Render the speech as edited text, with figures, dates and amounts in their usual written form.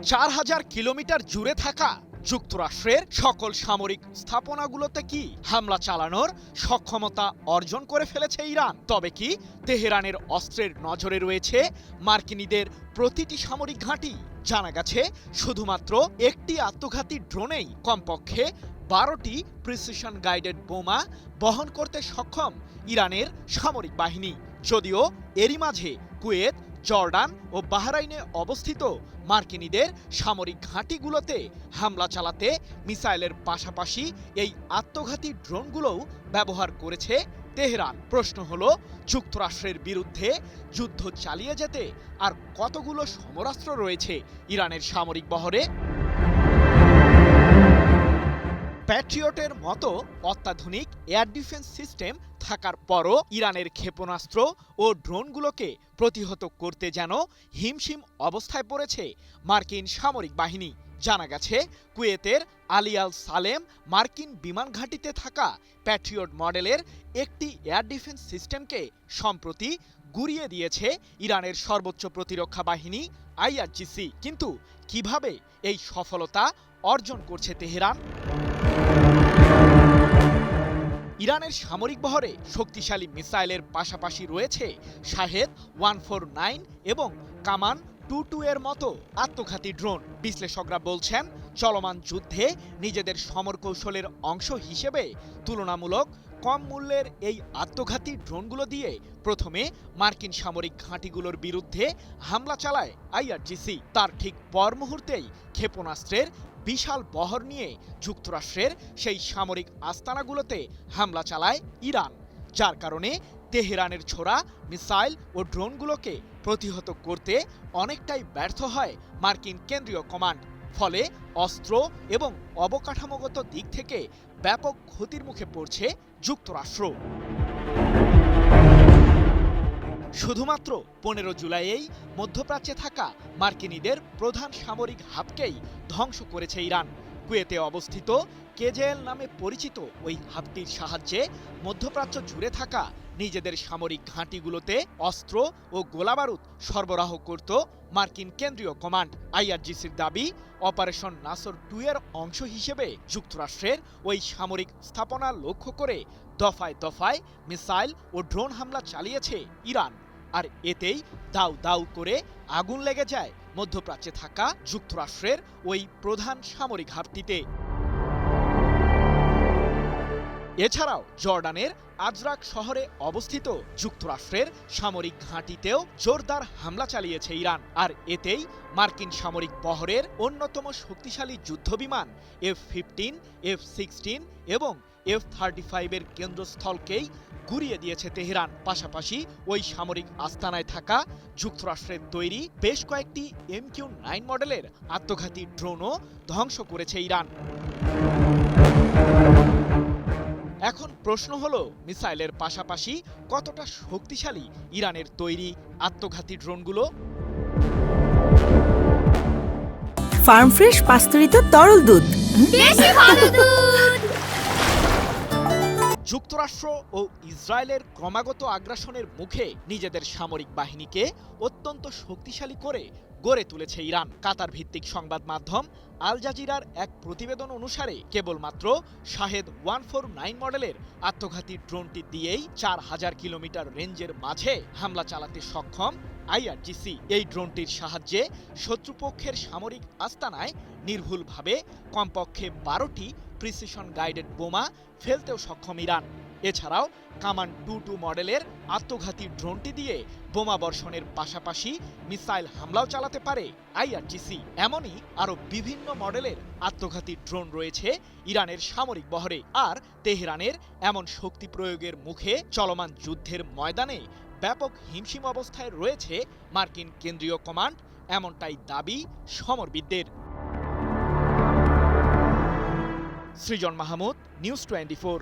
4000 kilometre জুড়ে থাকা যুক্তরাষ্ট্রের সকল সামরিক স্থাপনাগুলোতে কি হামলা চালানোর সক্ষমতা অর্জন করে ফেলেছে ইরান? তবে কি তেহরানের অস্ত্রের নজরে রয়েছে মার্কিনীদের প্রতিটি সামরিক ঘাঁটি? জানা গেছে শুধুমাত্র একটি আত্মঘাতী ড্রোনেই কমপক্ষে 12টি প্রিসিশন গাইডেড বোমা বহন করতে সক্ষম ইরানের সামরিক বাহিনী। যদিও এরই মাঝে কুয়েত, জর্ডান ও বাহরাইনে অবস্থিত মার্কিনীদের সামরিক ঘাঁটিগুলোতে হামলা চালাতে মিসাইলের পাশাপাশি এই আত্মঘাতী ড্রোনগুলোও ব্যবহার করেছে তেহরান। প্রশ্ন হলো, যুক্তরাষ্ট্রের বিরুদ্ধে যুদ্ধ চালিয়ে যেতে আর কতগুলো সমরাস্ত্র রয়েছে ইরানের সামরিক বহরে? প্যাট্রিয়টের মতো অত্যাধুনিক এয়ার ডিফেন্স সিস্টেম থাকার পরও ইরানের ক্ষেপণাস্ত্র ও ড্রোনগুলোকে প্রতিহত করতে যেন হিমশিম অবস্থায় পড়েছে মার্কিন সামরিক বাহিনী। জানা গেছে কুয়েতের আলী আল সালেম মার্কিন বিমান ঘাঁটিতে থাকা প্যাট্রিয়ট মডেলের একটি এয়ার ডিফেন্স সিস্টেমকে সম্প্রতি গুঁড়িয়ে দিয়েছে ইরানের সর্বোচ্চ প্রতিরক্ষা বাহিনী আইআরজিসি। কিন্তু কিভাবে এই সফলতা অর্জন করছে তেহরান? ইরানের সামরিক বহরে শক্তিশালী মিসাইলের পাশাপাশি রয়েছে শাহেদ 149 এবং কামান 22 এর মতো আত্মঘাতী ড্রোন। বিশ্লেষকরা বলছেন, চলমান যুদ্ধে নিজেদের সমর কৌশলের অংশ হিসেবে তুলনামূলক কম মূল্যের এই আত্মঘাতী ড্রোনগুলো দিয়ে প্রথমে মার্কিন সামরিক ঘাঁটিগুলোর বিরুদ্ধে হামলা চালায় আইআরজিসি। তার ঠিক পর মুহূর্তেই ক্ষেপণাস্ত্রের বিশাল বহর নিয়ে যুক্তরাষ্ট্রের সেই সামরিক আস্তানাগুলোতে হামলা চালায় ইরান, যার কারণে তেহরানের ছোড়া মিসাইল ও ড্রোনগুলোকে প্রতিহত করতে অনেকটাই ব্যর্থ হয় মার্কিন কেন্দ্রীয় কমান্ড। ফলে অস্ত্র এবং অবকাঠামোগত দিক থেকে ব্যাপক ক্ষতির মুখে পড়ছে যুক্তরাষ্ট্র। শুধুমাত্র 15 জুলাইয়েই মধ্যপ্রাচ্যে থাকা মার্কিনীদের প্রধান সামরিক হাবকেই ধ্বংস করেছে ইরান। কুয়েতে অবস্থিত কেজেএল নামে পরিচিত ওই হাবটির সাহায্যে মধ্যপ্রাচ্য জুড়ে থাকা নিজেদের সামরিক ঘাঁটিগুলোতে অস্ত্র ও গোলাবারুদ সরবরাহ করত মার্কিন কেন্দ্রীয় কমান্ড। আইআরজিসির দাবি, অপারেশন নাসর 2 এর অংশ হিসেবে যুক্তরাষ্ট্রের ওই সামরিক স্থাপনা লক্ষ্য করে দফায় দফায় মিসাইল ও ড্রোন হামলা চালিয়েছে ইরান। আর এতেই দাউ দাউ করে আগুন লেগে যায় মধ্যপ্রাচ্যে থাকা যুক্তরাষ্ট্রের ওই প্রধান সামরিক ঘাঁটিতে। এছাড়াও জর্ডানের আজরাক শহরে অবস্থিত যুক্তরাষ্ট্রের সামরিক ঘাঁটিতেও জোরদার হামলা চালিয়েছে ইরান। আর এতেই মার্কিন সামরিক বহরের অন্যতম শক্তিশালী যুদ্ধবিমান F-15, F-16 এবং F-35 এর কেন্দ্রস্থলকেই গুঁড়িয়ে দিয়েছে তেহরান। পাশাপাশি ওই সামরিক আস্তানায় থাকা যুক্তরাষ্ট্রের তৈরি বেশ কয়েকটি MQ-9 মডেলের আত্মঘাতী ড্রোনও ধ্বংস করেছে ইরান। এখন প্রশ্ন হলো, মিসাইলের পাশাপাশি কতটা শক্তিশালী ইরানের তৈরি আত্মঘাতী ড্রোনগুলো? ফার্ম ফ্রেশ পাস্তুরিত তরল দুধ, বেশি ভালো দুধ। যুক্তরাষ্ট্র ও ইসরায়েলের ক্রমাগত আগ্রাসনের মুখে নিজেদের সামরিক বাহিনীকে অত্যন্ত শক্তিশালী করে গড়ে তুলেছে ইরান। কাতার ভিত্তিক সংবাদ মাধ্যম আল জাজিরার এক প্রতিবেদন অনুসারে কেবলমাত্র শাহেদ 149 মডেলের আত্মঘাতী ড্রোনটি দিয়েই 4000 কিলোমিটার রেঞ্জের মাঝে হামলা চালাতে সক্ষম আইআরজিসি। এই ড্রোনটির সাহায্যে শত্রুপক্ষের সামরিক আস্তানায় নির্ভুলভাবে কমপক্ষে 12টি প্রিসিশন গাইডেড বোমা ফেলতেও সক্ষম ইরান। এছাড়াও কামান 22 মডেলের আত্মঘাতী ড্রোনটি দিয়ে বোমা বর্ষণের পাশাপাশি মিসাইল হামলাও চালাতে পারে আইআরজিসি। এমনই আরও বিভিন্ন মডেলের আত্মঘাতী ড্রোন রয়েছে ইরানের সামরিক বহরে। আর তেহরানের এমন শক্তি প্রয়োগের মুখে চলমান যুদ্ধের ময়দানে ব্যাপক হিমশিম অবস্থায় রয়েছে মার্কিন কেন্দ্রীয় কমান্ড, এমনটাই দাবি সমরবিদদের। সৃজন মাহমুদ, নিউজ 24।